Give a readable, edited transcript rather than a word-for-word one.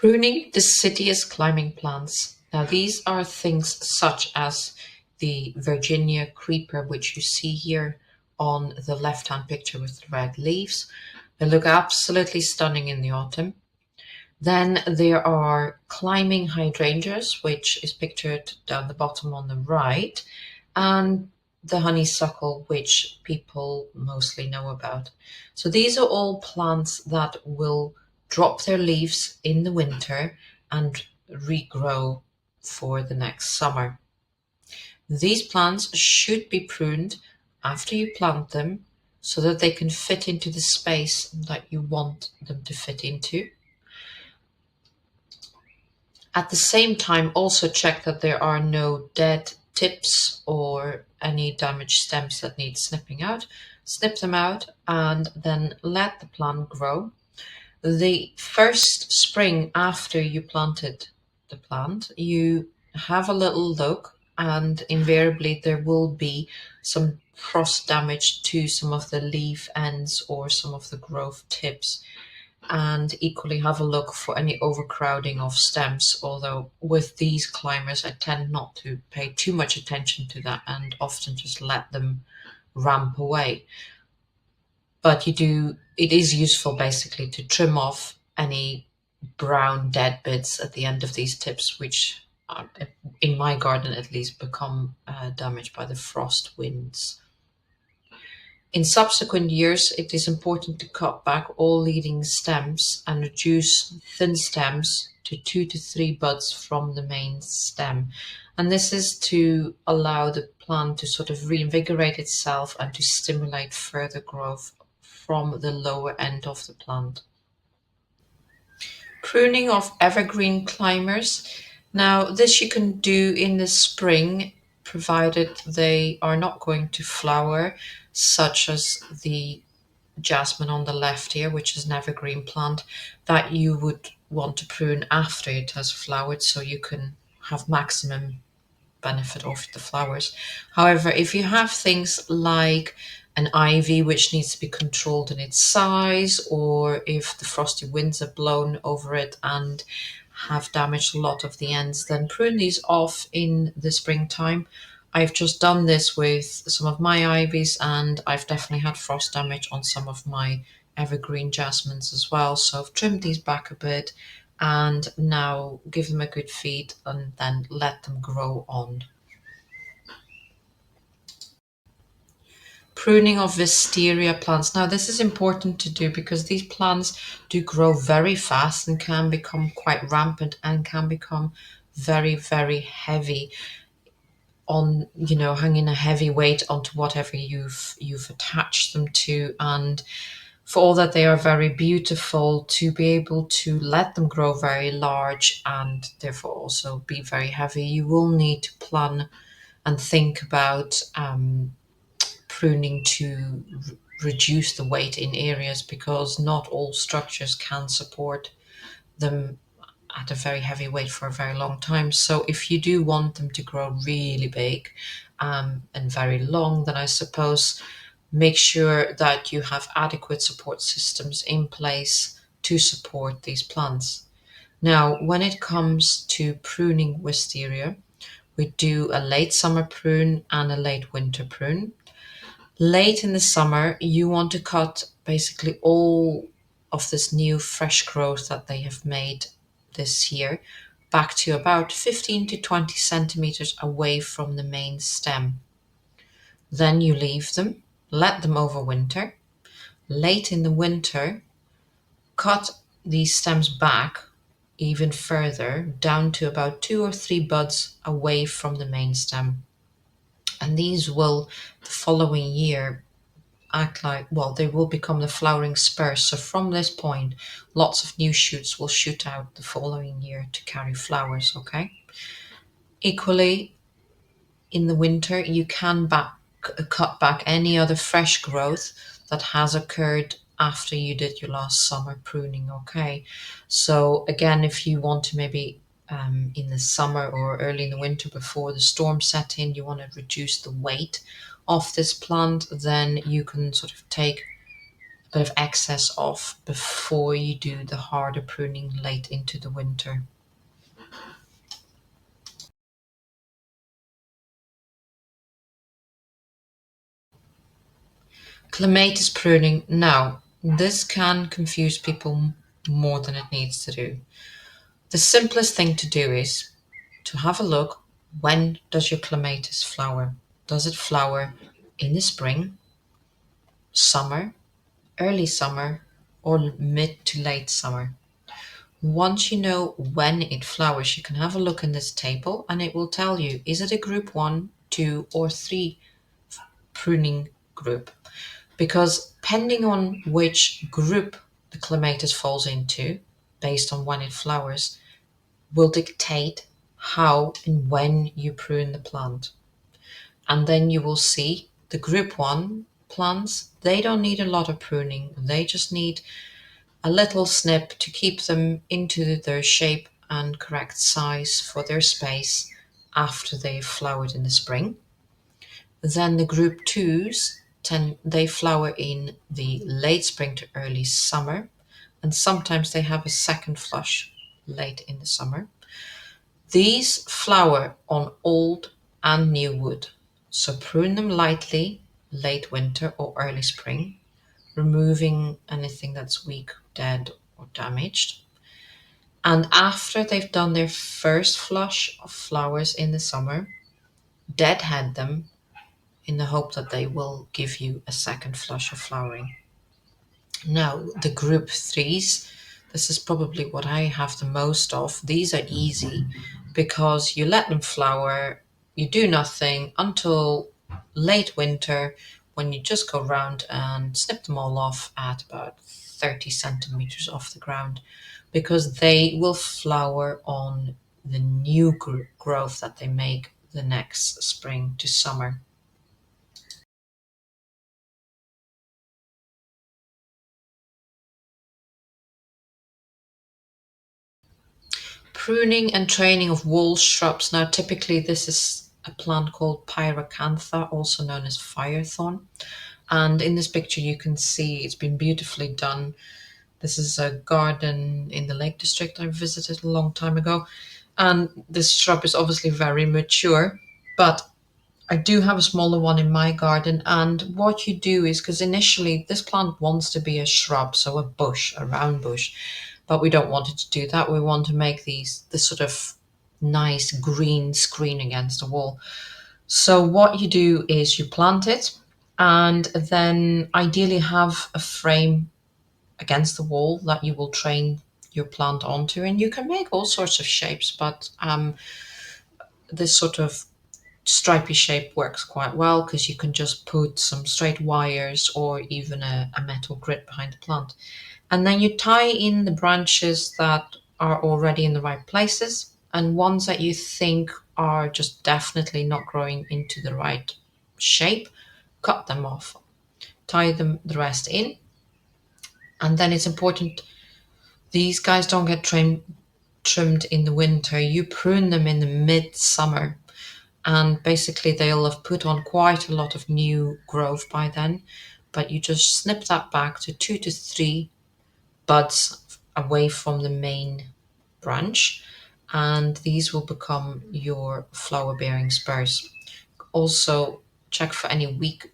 Pruning deciduous climbing plants. Now these are things such as the Virginia creeper, which you see here on the left-hand picture with the red leaves. They look absolutely stunning in the autumn. Then there are climbing hydrangeas, which is pictured down the bottom on the right, and the honeysuckle, which people mostly know about. So these are all plants that will drop their leaves in the winter and regrow for the next summer. These plants should be pruned after you plant them so that they can fit into the space that you want them to fit into. At the same time, also check that there are no dead tips or any damaged stems that need snipping out. Snip them out and then let the plant grow. The first spring after you planted the plant, you have a little look, and invariably there will be some frost damage to some of the leaf ends or some of the growth tips. And equally have a look for any overcrowding of stems, although with these climbers I tend not to pay too much attention to that and often just let them ramp away. But it is useful basically to trim off any brown dead bits at the end of these tips, which are, in my garden at least, become damaged by the frost winds. In subsequent years, it is important to cut back all leading stems and reduce thin stems to 2 to 3 buds from the main stem. And this is to allow the plant to sort of reinvigorate itself and to stimulate further growth from the lower end of the plant. Pruning of evergreen climbers. Now, this you can do in the spring, provided they are not going to flower, such as the jasmine on the left here, which is an evergreen plant that you would want to prune after it has flowered so you can have maximum benefit of the flowers. However, if you have things like an ivy which needs to be controlled in its size, or if the frosty winds have blown over it and have damaged a lot of the ends, then prune these off in the springtime. I've just done this with some of my ivies, and I've definitely had frost damage on some of my evergreen jasmines as well. So I've trimmed these back a bit and now give them a good feed and then let them grow on. Pruning of Wisteria plants. Now this is important to do because these plants do grow very fast and can become quite rampant and can become very, very heavy on, hanging a heavy weight onto whatever you've attached them to. And for all that they are very beautiful, to be able to let them grow very large and therefore also be very heavy, you will need to plan and think about pruning to reduce the weight in areas, because not all structures can support them at a very heavy weight for a very long time. So if you do want them to grow really big and very long, then I suppose make sure that you have adequate support systems in place to support these plants. Now, when it comes to pruning wisteria, we do a late summer prune and a late winter prune. Late in the summer, you want to cut basically all of this new fresh growth that they have made this year back to about 15 to 20 centimeters away from the main stem. Then you leave them, let them overwinter. Late in the winter, cut these stems back even further down to about 2 or 3 buds away from the main stem. And these will, the following year, they will become the flowering spurs. So from this point, lots of new shoots will shoot out the following year to carry flowers, okay? Equally, in the winter, you can cut back any other fresh growth that has occurred after you did your last summer pruning, okay? So again, if you want to maybe in the summer or early in the winter before the storm set in, you want to reduce the weight of this plant, then you can sort of take bit of excess off before you do the harder pruning late into the winter. Clematis pruning. Now, this can confuse people more than it needs to do. The simplest thing to do is to have a look, when does your clematis flower? Does it flower in the spring, summer, early summer, or mid to late summer? Once you know when it flowers, you can have a look in this table and it will tell you, is it a group 1, 2, or 3 pruning group? Because depending on which group the clematis falls into, based on when it flowers, will dictate how and when you prune the plant. And then you will see the group 1 plants, they don't need a lot of pruning. They just need a little snip to keep them into their shape and correct size for their space after they've flowered in the spring. Then the group 2s they flower in the late spring to early summer, and sometimes they have a second flush late in the summer. These flower on old and new wood, so prune them lightly late winter or early spring, removing anything that's weak, dead, or damaged. And after they've done their first flush of flowers in the summer, deadhead them in the hope that they will give you a second flush of flowering. Now, the group 3s, this is probably what I have the most of. These are easy because you let them flower, you do nothing until late winter when you just go around and snip them all off at about 30 centimeters off the ground, because they will flower on the new growth that they make the next spring to summer. Pruning and training of wall shrubs. Now, typically, this is a plant called pyracantha, also known as firethorn. And in this picture, you can see it's been beautifully done. This is a garden in the Lake District I visited a long time ago. And this shrub is obviously very mature, but I do have a smaller one in my garden. And what you do is, because initially this plant wants to be a shrub, so a bush, a round bush, but we don't want it to do that. We want to make this sort of nice green screen against the wall. So what you do is you plant it and then ideally have a frame against the wall that you will train your plant onto. And you can make all sorts of shapes, but this sort of stripy shape works quite well because you can just put some straight wires or even a metal grid behind the plant. And then you tie in the branches that are already in the right places, and ones that you think are just definitely not growing into the right shape, cut them off, tie them the rest in. And then it's important these guys don't get trimmed in the winter. You prune them in the midsummer, and basically they'll have put on quite a lot of new growth by then. But you just snip that back to 2 to 3 buds away from the main branch, and these will become your flower bearing spurs. Also, check for any weak